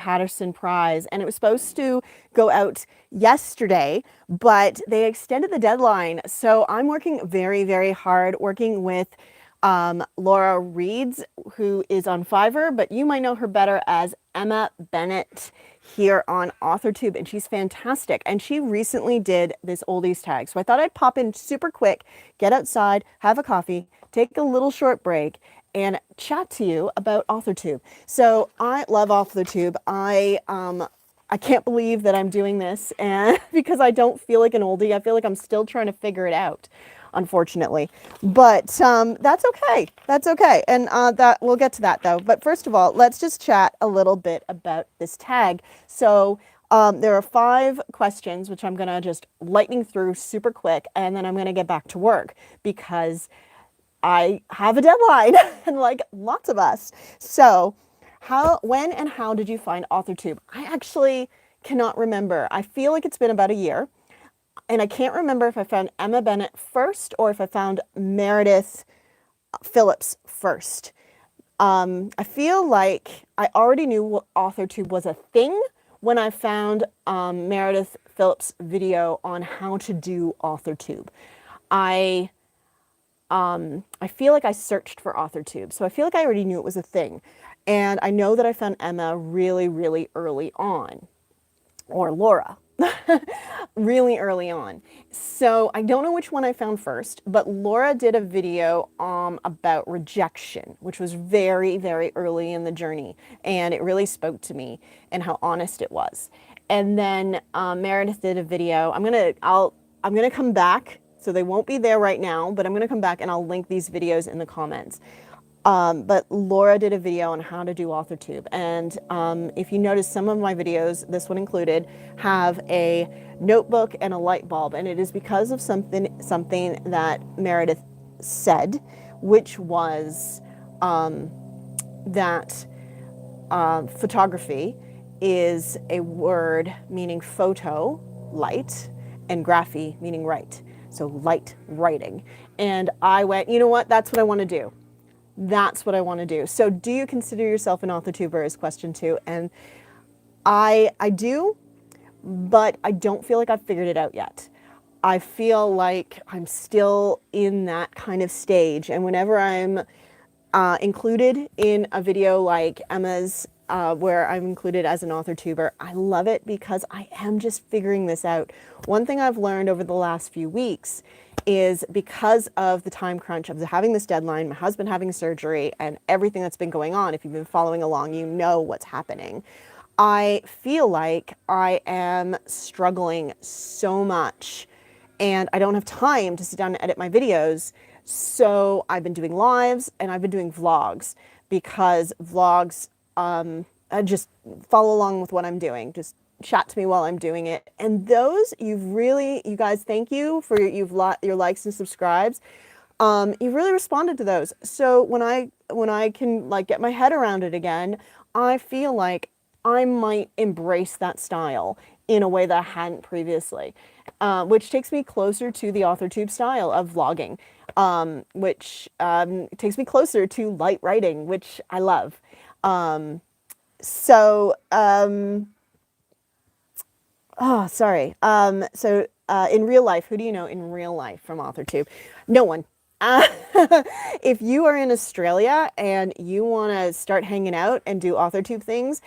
Patterson Prize, and it was supposed to go out yesterday, but they extended the deadline. So I'm working very, very hard, working with Laura Reeds, who is on Fiverr, but you might know her better as Emma Bennett here on AuthorTube, and she's fantastic. And she recently did this oldies tag. So I thought I'd pop in super quick, get outside, have a coffee, take a little short break, and chat to you about AuthorTube. So I love AuthorTube. I can't believe that I'm doing this, and because I don't feel like an oldie. I feel like I'm still trying to figure it out, unfortunately. But that's okay. That's okay. And that we'll get to that though. But first of all, let's just chat a little bit about this tag. So there are 5 questions, which I'm going to just lightning through super quick, and then I'm going to get back to work because I have a deadline, and like lots of us. So when and how did you find AuthorTube? I actually cannot remember. I feel like it's been about a year, and I can't remember if I found Emma Bennett first or if I found Meredith Phillips first. I feel like I already knew what AuthorTube was a thing when I found Meredith Phillips' video on how to do AuthorTube. I feel like I searched for AuthorTube, so I feel like I already knew it was a thing. And I know that I found Emma really, really early on, or Laura, really early on. So I don't know which one I found first, but Laura did a video about rejection, which was very, very early in the journey. And it really spoke to me and how honest it was. And then Meredith did a video. I'm gonna come back. So they won't be there right now, but I'm going to come back and I'll link these videos in the comments. But Laura did a video on how to do AuthorTube. And if you notice, some of my videos, this one included, have a notebook and a light bulb. And it is because of something that Meredith said, which was that photography is a word meaning photo, light, and graphy meaning write. So light writing. And I went, you know what? That's what I want to do. That's what I want to do. So do you consider yourself an AuthorTuber is question 2. And I do, but I don't feel like I've figured it out yet. I feel like I'm still in that kind of stage. And whenever I'm included in a video like Emma's, where I'm included as an AuthorTuber, I love it because I am just figuring this out. One thing I've learned over the last few weeks is because of the time crunch of having this deadline, my husband having surgery, and everything that's been going on, if you've been following along, you know what's happening. I feel like I am struggling so much and I don't have time to sit down and edit my videos. So I've been doing lives and I've been doing vlogs because vlogs, just follow along with what I'm doing. Just chat to me while I'm doing it. And those you guys, thank you for your likes and subscribes. You've really responded to those. So when I can like get my head around it again, I feel like I might embrace that style in a way that I hadn't previously, which takes me closer to the AuthorTube style of vlogging, which takes me closer to light writing, which I love. In real life, who do you know in real life from AuthorTube? No one. If you are in Australia and you want to start hanging out and do AuthorTube things,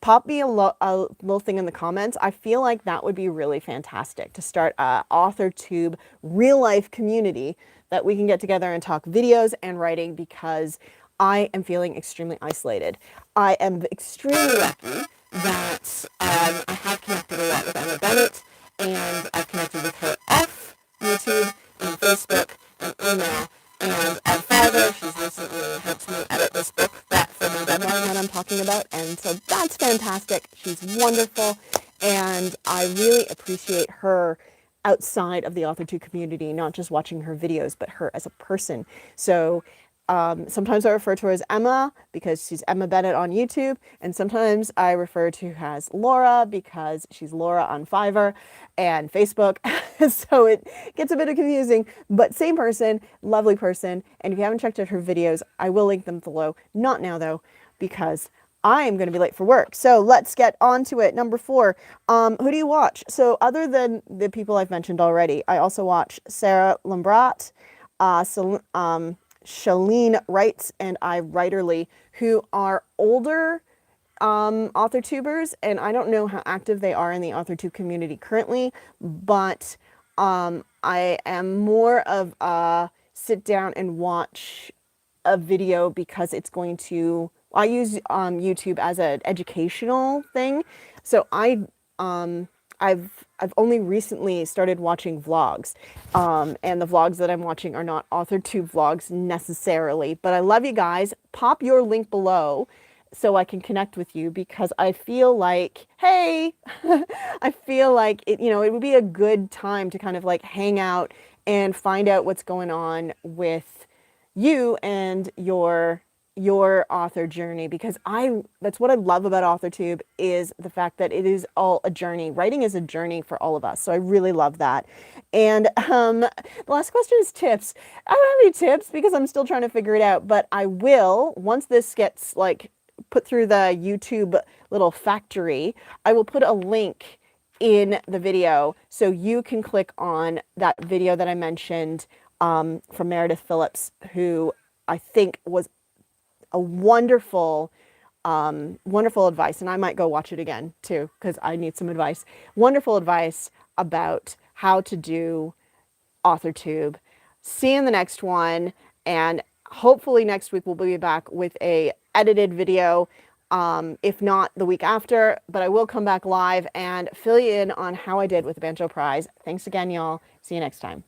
pop me a little thing in the comments. I feel like that would be really fantastic to start a AuthorTube real life community that we can get together and talk videos and writing, because I am feeling extremely isolated. I am extremely lucky that I have connected a lot with Emma Bennett, and I've connected with her off YouTube and Facebook and email, and on Fiverr. She's recently helped me edit this book for my deadline that I'm talking about, and so that's fantastic. She's wonderful, and I really appreciate her outside of the AuthorTube community, not just watching her videos, but her as a person. So sometimes I refer to her as Emma because she's Emma Bennett on YouTube, and sometimes I refer to her as Laura because she's Laura on Fiverr and Facebook. So it gets a bit confusing, but same person, lovely person. And if you haven't checked out her videos, I will link them below. Not now though, because I am going to be late for work. So let's get on to it. Number 4, who do you watch? So other than the people I've mentioned already, I also watch Sarah Lambrat, Shalene Wrights, and I Writerly, who are older author tubers, and I don't know how active they are in the AuthorTube community currently, but I am more of a sit down and watch a video because it's going to, I use YouTube as an educational thing. So I've only recently started watching vlogs, and the vlogs that I'm watching are not AuthorTube vlogs necessarily, but I love you guys. Pop your link below so I can connect with you, because I feel like, hey, I feel like it, you know, it would be a good time to kind of like hang out and find out what's going on with you and your author journey, because that's what I love about AuthorTube, is the fact that it is all a journey. Writing is a journey for all of us. So I really love that. And the last question is tips. I don't have any tips because I'm still trying to figure it out, but I will, once this gets like put through the YouTube little factory, I will put a link in the video so you can click on that video that I mentioned from Meredith Phillips, who I think was a wonderful, wonderful advice. And I might go watch it again too, because I need some advice. Wonderful advice about how to do AuthorTube. See you in the next one. And hopefully next week we'll be back with a edited video. If not the week after, but I will come back live and fill you in on how I did with the Banjo Prize. Thanks again, y'all. See you next time.